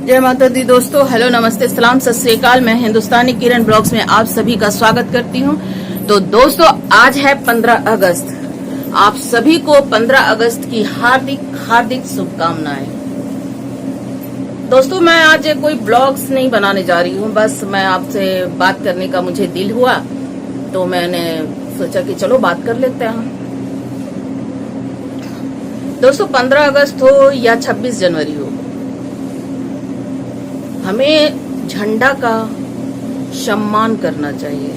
जय माता दी दोस्तों, हेलो, नमस्ते, सलाम, सत श्री अकाल। मैं हिंदुस्तानी किरण ब्लॉग्स में आप सभी का स्वागत करती हूं। तो दोस्तों, आज है 15 अगस्त। आप सभी को 15 अगस्त की हार्दिक हार्दिक शुभकामनाएं। दोस्तों, मैं आज कोई ब्लॉग्स नहीं बनाने जा रही हूं, बस मैं आपसे बात करने का मुझे दिल हुआ तो मैंने सोचा कि चलो बात कर लेते हैं। दोस्तों, 15 अगस्त हो या 26 जनवरी हो, हमें झंडा का सम्मान करना चाहिए।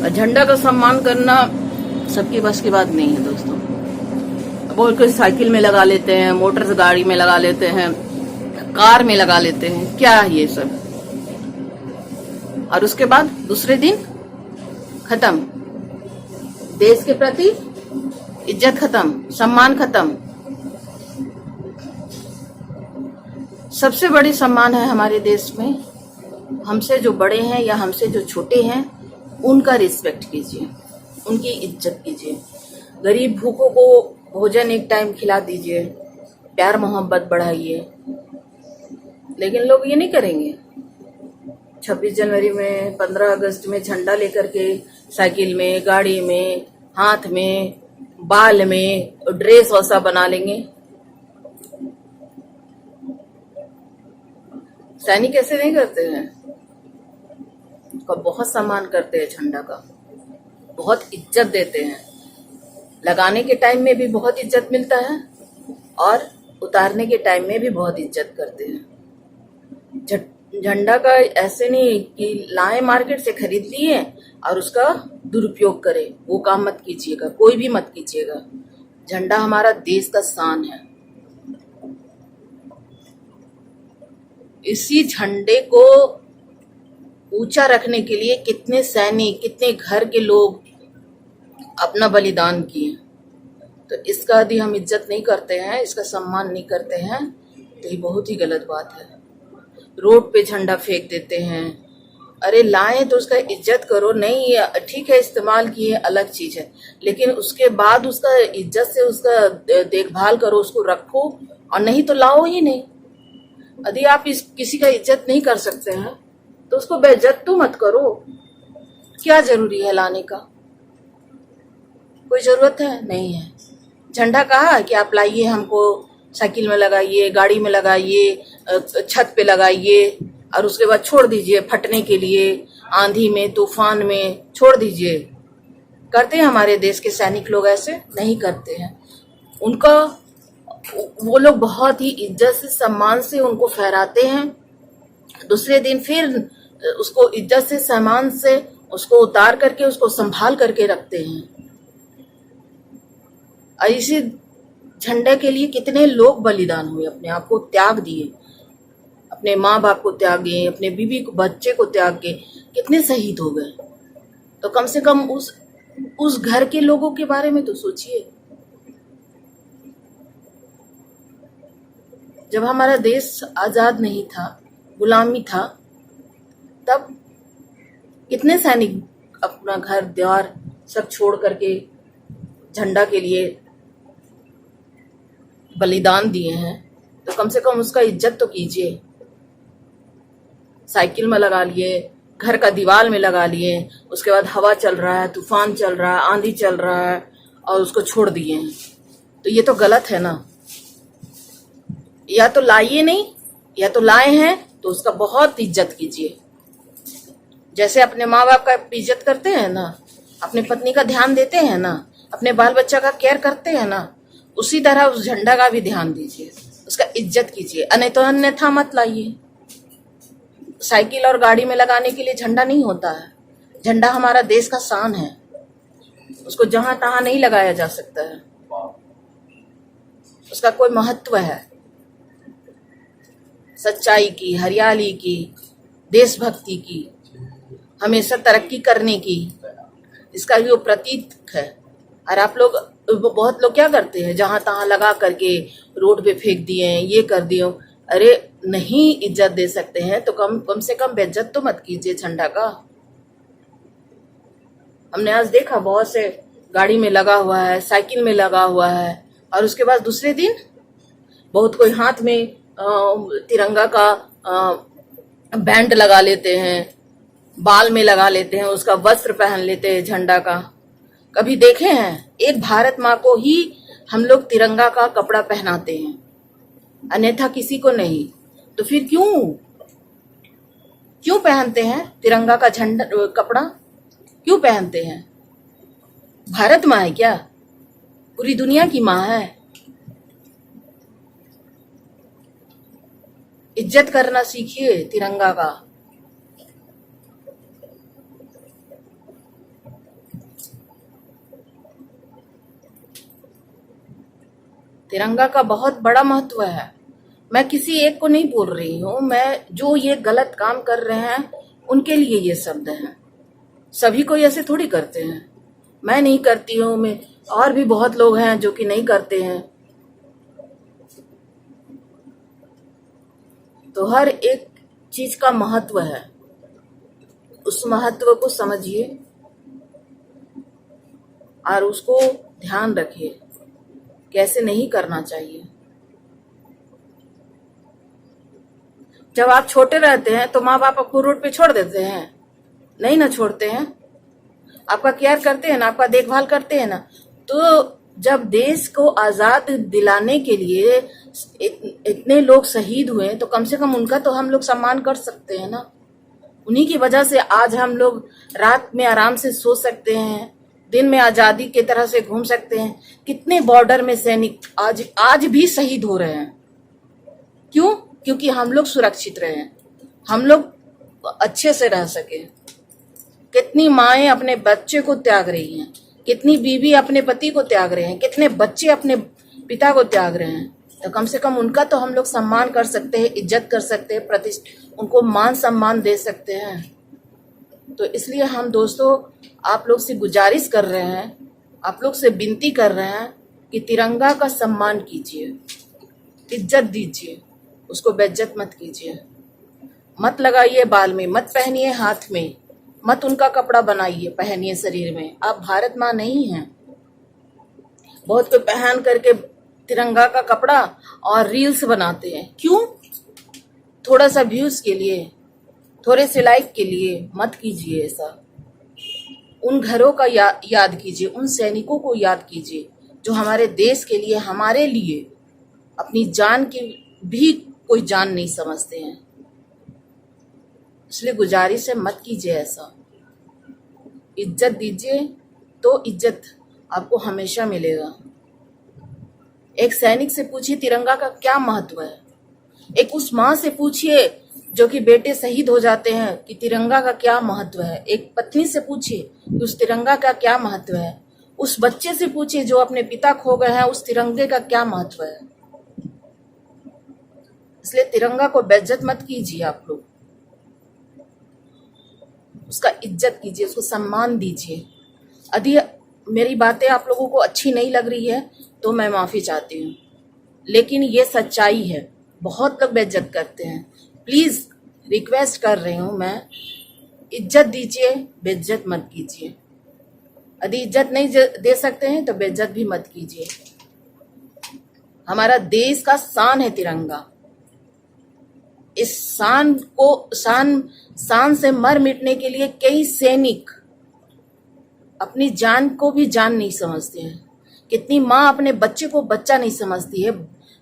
झंडा का सम्मान करना सबकी बस की बात नहीं है दोस्तों। वो कोई साइकिल में लगा लेते हैं, मोटर गाड़ी में लगा लेते हैं, कार में लगा लेते हैं, क्या ये सब, और उसके बाद दूसरे दिन खत्म। देश के प्रति इज्जत खत्म, सम्मान खत्म। सबसे बड़ी सम्मान है हमारे देश में, हमसे जो बड़े हैं या हमसे जो छोटे हैं उनका रिस्पेक्ट कीजिए, उनकी इज्जत कीजिए। गरीब भूखों को भोजन एक टाइम खिला दीजिए, प्यार मोहब्बत बढ़ाइए। लेकिन लोग ये नहीं करेंगे। 26 जनवरी में, 15 अगस्त में झंडा लेकर के साइकिल में, गाड़ी में, हाथ में, बाल में ड्रेस वैसा बना लेंगे। सैनिक ऐसे नहीं करते हैं, का बहुत सम्मान करते हैं, झंडा का बहुत इज्जत देते हैं। लगाने के टाइम में भी बहुत इज्जत मिलता है और उतारने के टाइम में भी बहुत इज्जत करते हैं। झंडा का ऐसे नहीं कि लाए मार्केट से खरीद लिए और उसका दुरुपयोग करे, वो काम मत कीजिएगा, कोई भी मत कीजिएगा। झंडा हमारा देश का शान है। इसी झंडे को ऊंचा रखने के लिए कितने सैनिक, कितने घर के लोग अपना बलिदान किए। तो इसका यदि हम इज्जत नहीं करते हैं, इसका सम्मान नहीं करते हैं, तो ये बहुत ही गलत बात है। रोड पे झंडा फेंक देते हैं। अरे लाए तो उसका इज्जत करो। नहीं, ठीक है, इस्तेमाल किए अलग चीज है, लेकिन उसके बाद उसका इज्जत से उसका देखभाल करो, उसको रखो, और नहीं तो लाओ ही नहीं। यदि आप किसी का इज्जत नहीं कर सकते हैं तो उसको बेइज्जत तो मत करो। क्या जरूरी है लाने का? कोई जरूरत है? नहीं है। झंडा कहा कि आप लाइए, हमको साइकिल में लगाइए, गाड़ी में लगाइए, छत पे लगाइए, और उसके बाद छोड़ दीजिए फटने के लिए, आंधी में, तूफान में छोड़ दीजिए। करते हैं हमारे देश के सैनिक लोग? ऐसे नहीं करते हैं। उनका वो लोग बहुत ही इज्जत से, सम्मान से उनको फहराते हैं। दूसरे दिन फिर उसको इज्जत से, सम्मान से उसको उतार करके, उसको संभाल करके रखते हैं। इसी झंडे के लिए कितने लोग बलिदान हुए, अपने आप को त्याग दिए, अपने माँ बाप को त्याग दिए, अपने बीवी को, बच्चे को त्याग के कितने शहीद हो गए। तो कम से कम उस घर के लोगों के बारे में तो सोचिए। जब हमारा देश आजाद नहीं था, गुलामी था, तब कितने सैनिक अपना घर द्वार सब छोड़ करके झंडा के लिए बलिदान दिए हैं। तो कम से कम उसका इज्जत तो कीजिए। साइकिल में लगा लिए, घर का दीवार में लगा लिए, उसके बाद हवा चल रहा है, तूफान चल रहा है, आंधी चल रहा है, और उसको छोड़ दिए हैं। तो ये तो गलत है ना। या तो लाइए नहीं, या तो लाए हैं तो उसका बहुत इज्जत कीजिए। जैसे अपने माँ बाप का इज्जत करते हैं ना, अपने पत्नी का ध्यान देते हैं ना, अपने बाल बच्चा का केयर करते हैं ना, उसी तरह उस झंडा का भी ध्यान दीजिए, उसका इज्जत कीजिए। नहीं तो अन्यथा मत लाइए। साइकिल और गाड़ी में लगाने के लिए झंडा नहीं होता है। झंडा हमारा देश का शान है, उसको जहां तहां नहीं लगाया जा सकता है। उसका कोई महत्व है, सच्चाई की, हरियाली की, देशभक्ति की, हमेशा तरक्की करने की, इसका भी वो प्रतीक है। और आप लोग, बहुत लोग क्या करते हैं, जहां तहां लगा करके रोड पे फेंक दिए, ये कर दिए। अरे नहीं इज्जत दे सकते हैं तो कम से कम बेइज्जत तो मत कीजिए झंडा का। हमने आज देखा बहुत से गाड़ी में लगा हुआ है, साइकिल में लगा हुआ है, और उसके बाद दूसरे दिन बहुत कोई हाथ में तिरंगा का बैंड लगा लेते हैं, बाल में लगा लेते हैं, उसका वस्त्र पहन लेते हैं झंडा का। कभी देखे हैं? एक भारत माँ को ही हम लोग तिरंगा का कपड़ा पहनाते हैं, अन्यथा किसी को नहीं। तो फिर क्यों पहनते हैं तिरंगा का झंडा कपड़ा? क्यों पहनते हैं? भारत माँ है क्या? पूरी दुनिया की माँ है। इज्जत करना सीखिए तिरंगा का। तिरंगा का बहुत बड़ा महत्व है। मैं किसी एक को नहीं बोल रही हूँ, मैं जो ये गलत काम कर रहे हैं उनके लिए ये शब्द हैं। सभी कोई ऐसे थोड़ी करते हैं, मैं नहीं करती हूँ, मैं और भी बहुत लोग हैं जो कि नहीं करते हैं। तो हर एक चीज का महत्व है, उस महत्व को समझिए और उसको ध्यान रखिए कैसे नहीं करना चाहिए। जब आप छोटे रहते हैं तो माँ बाप आपको रोड पे छोड़ देते हैं? नहीं ना छोड़ते हैं, आपका केयर करते हैं ना, आपका देखभाल करते हैं ना। तो जब देश को आजाद दिलाने के लिए इतने लोग शहीद हुए तो कम से कम उनका तो हम लोग सम्मान कर सकते हैं ना। उन्हीं की वजह से आज हम लोग रात में आराम से सो सकते हैं, दिन में आजादी की तरह से घूम सकते हैं। कितने बॉर्डर में सैनिक आज भी शहीद हो रहे हैं। क्यों? क्योंकि हम लोग सुरक्षित रहे, हम लोग अच्छे से रह सके। कितनी माएं अपने बच्चे को त्याग रही हैं, कितनी बीवी अपने पति को त्याग रहे हैं, कितने बच्चे अपने पिता को त्याग रहे हैं। तो कम से कम उनका तो हम लोग सम्मान कर सकते हैं, इज्जत कर सकते हैं, उनको मान सम्मान दे सकते हैं। तो इसलिए हम दोस्तों आप लोग से गुजारिश कर रहे हैं, आप लोग से विनती कर रहे हैं कि तिरंगा का सम्मान कीजिए, इज्जत दीजिए, उसको बेइज्जत मत कीजिए। मत लगाइए बाल में, मत पहनिए हाथ में, मत उनका कपड़ा बनाइए पहनिए शरीर में। आप भारत माँ नहीं हैं। बहुत कोई पहन करके तिरंगा का कपड़ा और रील्स बनाते हैं। क्यों? थोड़ा सा व्यूज के लिए, थोड़े से लाइक के लिए। मत कीजिए ऐसा। उन घरों का याद कीजिए, उन सैनिकों को याद कीजिए जो हमारे देश के लिए, हमारे लिए अपनी जान की भी कोई जान नहीं समझते हैं। इसलिए गुजारिश है, मत कीजिए ऐसा। इज्जत दीजिए तो इज्जत आपको हमेशा मिलेगा। एक सैनिक से पूछिए तिरंगा का क्या महत्व है। एक उस माँ से पूछिए जो कि बेटे शहीद हो जाते हैं कि तिरंगा का क्या महत्व है। एक पत्नी से पूछिए कि उस तिरंगा का क्या महत्व है। उस बच्चे से पूछिए जो अपने पिता खो गए हैं, उस तिरंगे का क्या महत्व है। इसलिए तिरंगा को बेइज्जत मत कीजिए आप लोग, उसका इज्जत कीजिए, उसको सम्मान दीजिए। यदि मेरी बातें आप लोगों को अच्छी नहीं लग रही है तो मैं माफी चाहती हूँ, लेकिन ये सच्चाई है। बहुत लोग बेइज्जत करते हैं। प्लीज रिक्वेस्ट कर रही हूँ मैं, इज्जत दीजिए, बेइज्जत मत कीजिए। यदि इज्जत नहीं दे सकते हैं तो बेइज्जत भी मत कीजिए। हमारा देश का शान है तिरंगा। इस शान से मर मिटने के लिए कई सैनिक अपनी जान को भी जान नहीं समझते हैं। कितनी माँ अपने बच्चे को बच्चा नहीं समझती है,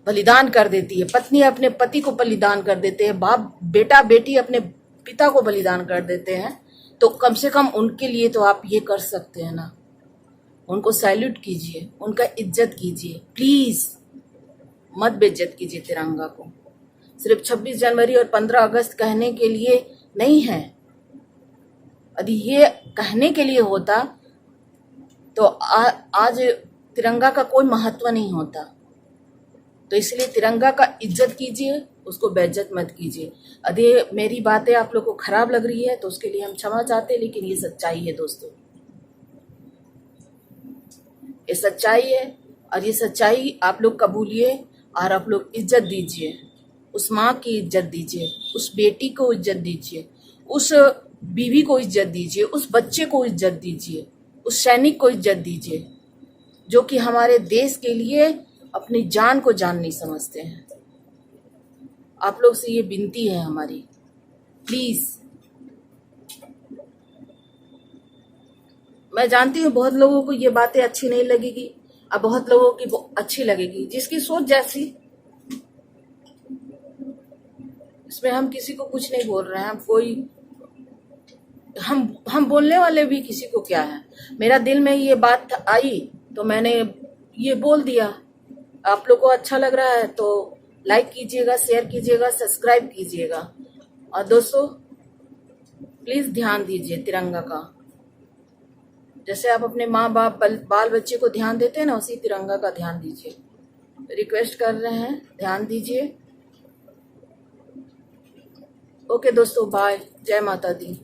बलिदान कर देती है। पत्नी अपने पति को बलिदान कर देते हैं, बाप बेटा बेटी अपने पिता को बलिदान कर देते हैं। तो कम से कम उनके लिए तो आप ये कर सकते हैं ना। उनको सैल्यूट कीजिए, उनका इज्जत कीजिए। प्लीज मत बेइज्जत कीजिए तिरंगा को। सिर्फ 26 जनवरी और 15 अगस्त कहने के लिए नहीं है। यदि ये कहने के लिए होता तो आज तिरंगा का कोई महत्व नहीं होता। तो इसलिए तिरंगा का इज्जत कीजिए, उसको बेइज्जत मत कीजिए। यदि मेरी बातें आप लोग को खराब लग रही है तो उसके लिए हम क्षमा चाहते हैं, लेकिन ये सच्चाई है दोस्तों, ये सच्चाई है। और ये सच्चाई आप लोग कबूलिए और आप लोग इज्जत दीजिए। उस माँ की इज्जत दीजिए, उस बेटी को इज्जत दीजिए, उस बीवी को इज्जत दीजिए, उस बच्चे को इज्जत दीजिए। उस सैनिक को इज्जत दीजिए जो कि हमारे देश के लिए अपनी जान को जान नहीं समझते हैं। आप लोग से ये विनती है हमारी, प्लीज। मैं जानती हूँ बहुत लोगों को ये बातें अच्छी नहीं लगेगी और बहुत लोगों की अच्छी लगेगी, जिसकी सोच जैसी। इसमें हम किसी को कुछ नहीं बोल रहे हैं। हम बोलने वाले भी किसी को क्या है। मेरा दिल में ये बात आई तो मैंने ये बोल दिया। आप लोग को अच्छा लग रहा है तो लाइक कीजिएगा, शेयर कीजिएगा, सब्सक्राइब कीजिएगा। और दोस्तों प्लीज ध्यान दीजिए तिरंगा का। जैसे आप अपने माँ बाप बाल बच्चे को ध्यान देते हैं ना, उसी तिरंगा का ध्यान दीजिए। रिक्वेस्ट कर रहे हैं, ध्यान दीजिए। ओके दोस्तों, बाय। जय माता दी।